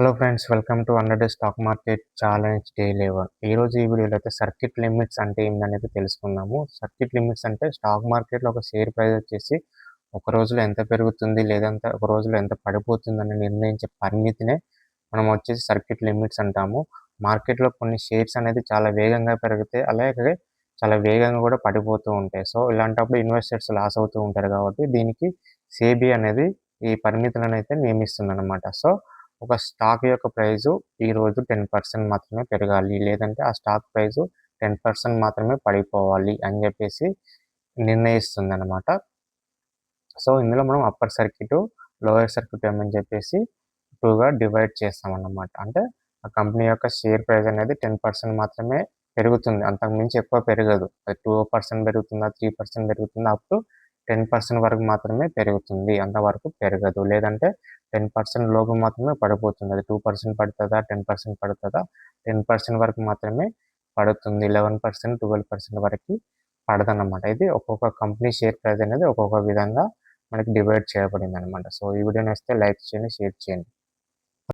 Hello friends, welcome to 100 day stock market challenge day 11. ఈరోజు ఈ వీడియోలో అయితే సర్క్యూట్ లిమిట్స్ అంటే ఏందనేది తెలుసుకుందాము. సర్క్యూట్ లిమిట్స్ అంటే స్టాక్ మార్కెట్లో ఒక షేర్ ప్రైస్ వచ్చేసి ఒక రోజులో ఎంత పెరుగుతుంది లేదంటే ఒక రోజులో ఎంత పడిపోతుందని నిర్ణయించే పరిమితినే మనం వచ్చేసి సర్క్యూట్ లిమిట్స్ అంటాము. మార్కెట్లో కొన్ని షేర్స్ అనేది చాలా వేగంగా పెరుగుతాయి, అలాగే చాలా వేగంగా కూడా పడిపోతూ ఉంటాయి. సో ఇలాంటప్పుడు ఇన్వెస్టర్స్ లాస్ అవుతూ ఉంటారు కాబట్టి దీనికి సేబీ అనేది ఈ పరిమితులను అయితే నియమిస్తుందన్నమాట. సో ఒక స్టాక్ యొక్క ప్రైజు ఈరోజు 10% మాత్రమే పెరగాలి, లేదంటే ఆ స్టాక్ ప్రైజు 10% మాత్రమే పడిపోవాలి అని చెప్పేసి నిర్ణయిస్తుందన్నమాట. సో ఇందులో మనం అప్పర్ సర్క్యూట్, లోయర్ సర్క్యూట్ అని చెప్పేసి 2గా డివైడ్ చేస్తామన్నమాట. అంటే ఆ కంపెనీ యొక్క షేర్ ప్రైస్ అనేది 10% మాత్రమే పెరుగుతుంది, అంతకు మించి ఎక్కువ పెరగదు. 2% పెరుగుతుందా, 3% పెరుగుతుందా, అప్ టు 10% వరకు మాత్రమే పెరుగుతుంది, అంతవరకు పెరగదు. లేదంటే 10% లోపు మాత్రమే పడిపోతుంది. అది 2% పడుతుందా, 10% పడుతుందా, 10% వరకు మాత్రమే పడుతుంది. 11%, 12% వరకు పడదన్నమాట. ఇది ఒక్కొక్క కంపెనీ షేర్ ప్రైస్ అనేది ఒక్కొక్క విధంగా మనకి డివైడ్ చేయబడిందన్నమాట. సో ఈ వీడియో నచ్చితే లైక్ చేయండి, షేర్ చేయండి.